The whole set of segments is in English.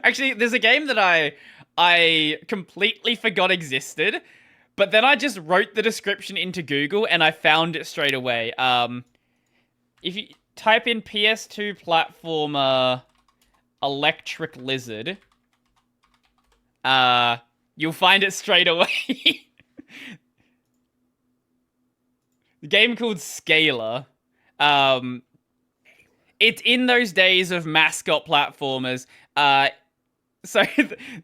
Actually, there's a game that I completely forgot existed, but then I just wrote the description into Google and I found it straight away. If you type in PS2 platformer Electric Lizard, you'll find it straight away. The game called Scalar. Um, it's in those days of mascot platformers. So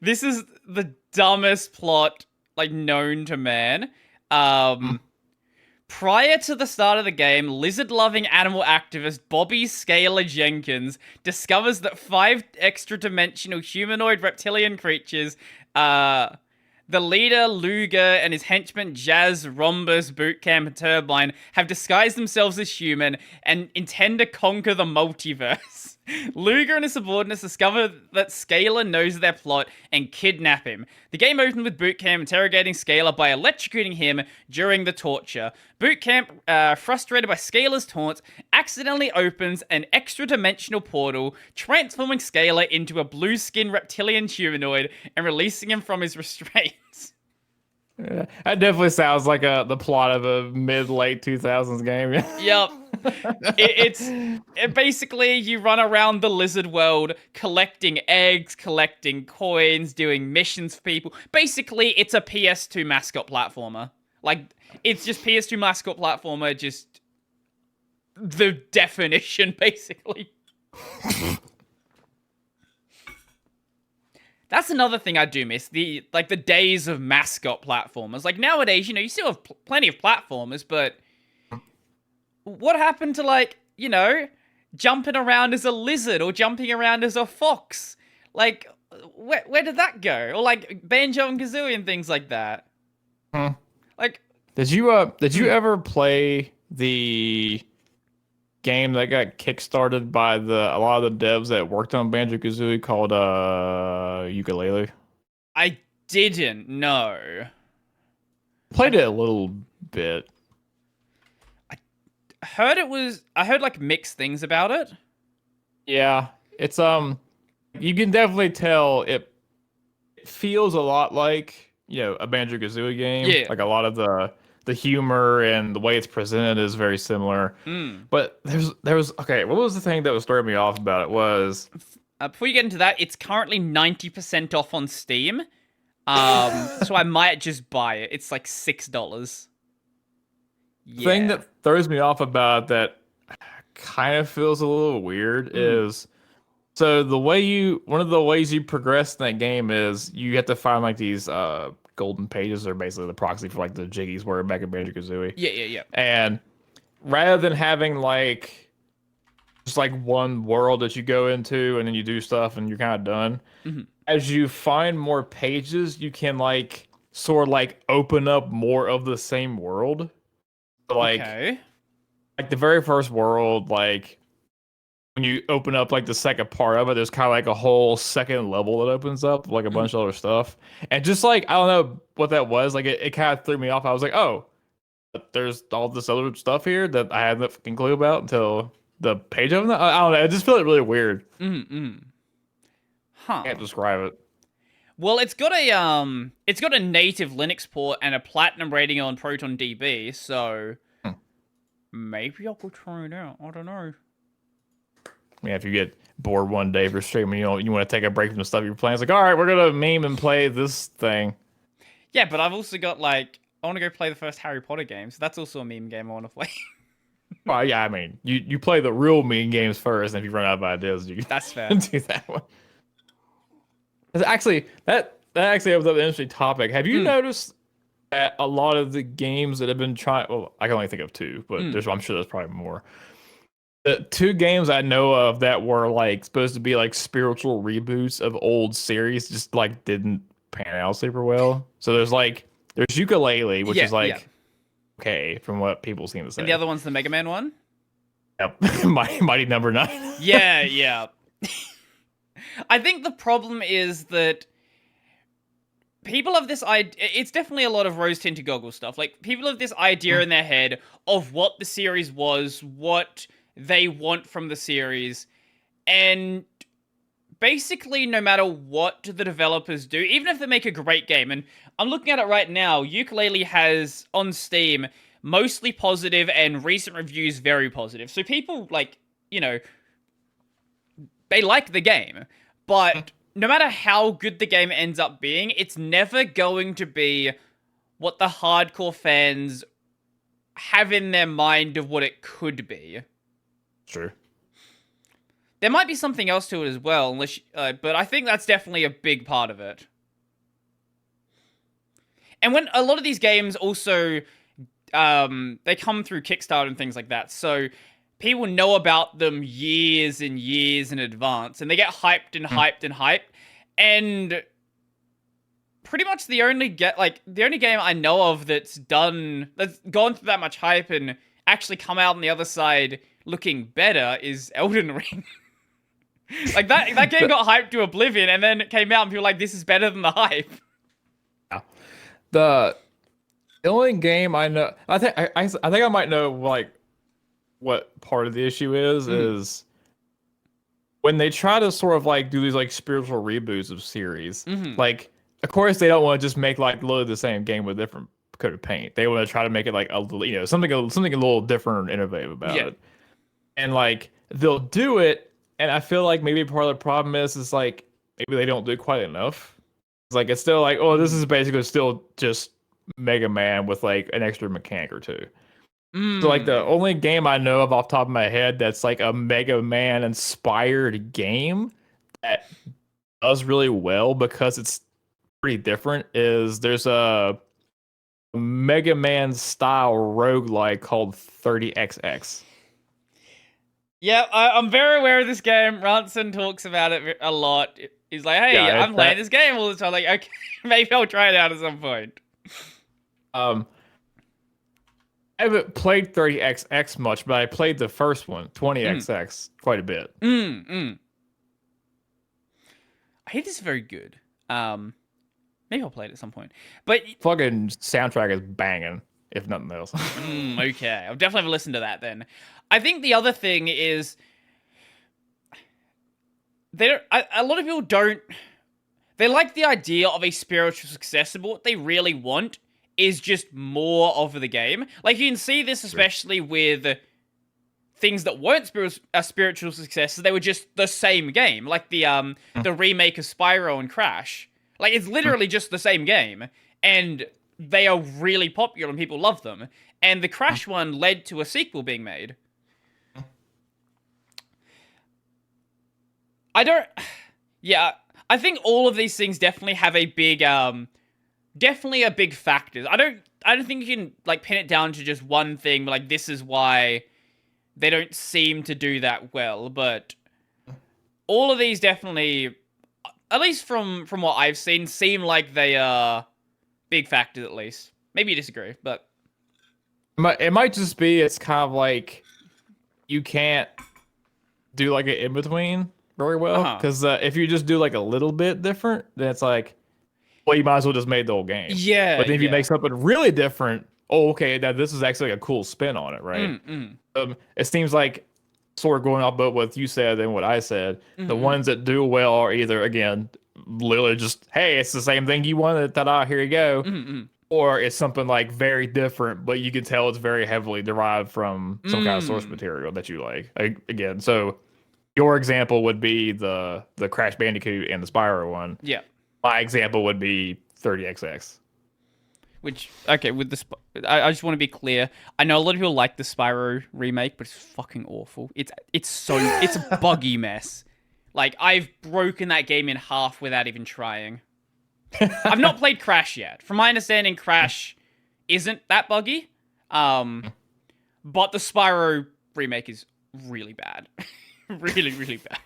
this is the dumbest plot like known to man. Um, Prior to the start of the game, lizard-loving animal activist Bobby Scalar Jenkins discovers that 5 extra-dimensional humanoid reptilian creatures, the leader, Luger, and his henchman, Jazz, Rhombus, Bootcamp, and Turbine, have disguised themselves as human and intend to conquer the multiverse. Luger and his subordinates discover that Scalar knows their plot and kidnap him. The game opens with Bootcamp interrogating Scalar by electrocuting him during the torture. Bootcamp, frustrated by Scalar's taunts, accidentally opens an extra-dimensional portal, transforming Scalar into a blue-skinned reptilian humanoid and releasing him from his restraints. Yeah, that definitely sounds like the plot of a mid-late 2000s game. Yep. Basically you run around the lizard world collecting eggs, collecting coins, doing missions for people. Basically, it's a PS2 mascot platformer. Like, it's just PS2 mascot platformer, just the definition, basically. That's another thing I do miss, the days of mascot platformers. Like, nowadays, you still have plenty of platformers, but what happened to, jumping around as a lizard or jumping around as a fox? Like, where did that go? Or, Banjo and Kazooie and things like that. Hmm. Like, did you ever play the game that got kickstarted by a lot of the devs that worked on Banjo-Kazooie called Ukulele? I didn't know. Played it a little bit. I heard mixed things about it. Yeah, it's you can definitely tell it feels a lot like, a Banjo-Kazooie game. Yeah. Like a lot of the humor and the way it's presented is very similar. But there was okay, what was the thing that was throwing me off about it was before you get into that, it's currently 90% off on Steam. So I might just buy it. It's like $6. The thing that throws me off about that kind of feels a little weird is so one of the ways you progress in that game is you have to find like these golden pages are basically the proxy for like the Jiggies were back in Banjo-Kazooie. Yeah. And rather than having just one world that you go into and then you do stuff and you're kind of done, as you find more pages, you can sort of open up more of the same world. Okay. Like the very first world, when you open up the second part of it, there's kind of a whole second level that opens up, a bunch of other stuff. And just I don't know what that was, it kind of threw me off. I was like, oh, there's all this other stuff here that I had no fucking clue about until the page opened up. I don't know, I just felt really weird. Huh. Can't describe it. Well, it's got a native Linux port and a platinum rating on ProtonDB, so maybe I could try it out. I don't know. Yeah, if you get bored one day for streaming, you want to take a break from the stuff you're playing. It's all right, we're gonna meme and play this thing. Yeah, but I've also got I want to go play the first Harry Potter game, so that's also a meme game I want to play. Well, yeah, I mean, you play the real meme games first, and if you run out of ideas, you that's fair. do that one. Actually, that actually opens up an interesting topic. Have you noticed that a lot of the games that have been trying? Well, I can only think of 2, but I'm sure there's probably more. The 2 games I know of that were supposed to be spiritual reboots of old series just didn't pan out super well. So there's Ukulele, which is okay from what people seem to say. And the other one's the Mega Man one? Yep. Mighty Number 9. Yeah. I think the problem is that people have this idea. It's definitely a lot of rose-tinted goggles stuff. People have this idea in their head of what the series was, what they want from the series, and basically no matter what the developers do, even if they make a great game, and I'm looking at it right now, Yooka-Laylee has on Steam mostly positive and recent reviews very positive. So people like, they like the game, but no matter how good the game ends up being, it's never going to be what the hardcore fans have in their mind of what it could be. True. There might be something else to it as well, but I think that's definitely a big part of it. And when a lot of these games also, they come through Kickstarter and things like that, so people know about them years and years in advance, and they get hyped and hyped and hyped, and pretty much the only game I know of that's gone through that much hype and actually come out on the other side looking better is Elden Ring. Like that game got hyped to oblivion, and then it came out and people were like, this is better than the hype. Yeah. The only game I know, I think I might know like what part of the issue is when they try to sort of like do these like spiritual reboots of series. Like, of course, they don't want to just make like literally the same game with a different coat of paint. They want to try to make it like something a little different and innovative about it. And like they'll do it. And I feel like maybe part of the problem is like maybe they don't do quite enough. It's like it's still like, oh, this is basically still just Mega Man with like an extra mechanic or two. So like the only game I know of off the top of my head that's like a Mega Man inspired game that does really well because it's pretty different is there's a Mega Man style roguelike called 30XX. Yeah, I'm very aware of this game. Ranson talks about it a lot. He's like, hey, I'm playing this game all the time. Like, okay, maybe I'll try it out at some point. I haven't played 30XX much, but I played the first one, 20XX, quite a bit. I hear this is very good. Maybe I'll play it at some point. But fucking soundtrack is banging, if nothing else. Okay, I'll definitely have a listen to that then. I think the other thing is a lot of people don't. They like the idea of a spiritual successor, but what they really want is just more of the game. Like, you can see this especially with things that weren't spiritual successors. They were just the same game, like the remake of Spyro and Crash. Like, it's literally just the same game, and they are really popular and people love them. And the Crash one led to a sequel being made. I think all of these things definitely have a big, definitely a big factor. I don't think you can like pin it down to just one thing, but like this is why they don't seem to do that well. But all of these definitely, at least from what I've seen, seem like they are big factors at least. Maybe you disagree, but it might just be it's kind of like you can't do like an in between very well because if you just do like a little bit different, then it's like, well, you might as well just made the whole game. Yeah. But then if you make something really different, oh, okay, now this is actually a cool spin on it, right? It seems like sort of going off both what you said and what I said. The ones that do well are either again literally just, hey, it's the same thing you wanted, ta-da, here you go. Or it's something like very different, but you can tell it's very heavily derived from some kind of source material that you like. Again, so your example would be the Crash Bandicoot and the Spyro one. Yeah. My example would be 30XX. Which, okay, with the I just want to be clear. I know a lot of people like the Spyro remake, but it's fucking awful. It's a buggy mess. Like, I've broken that game in half without even trying. I've not played Crash yet. From my understanding, Crash isn't that buggy. But the Spyro remake is really bad. Really, really bad.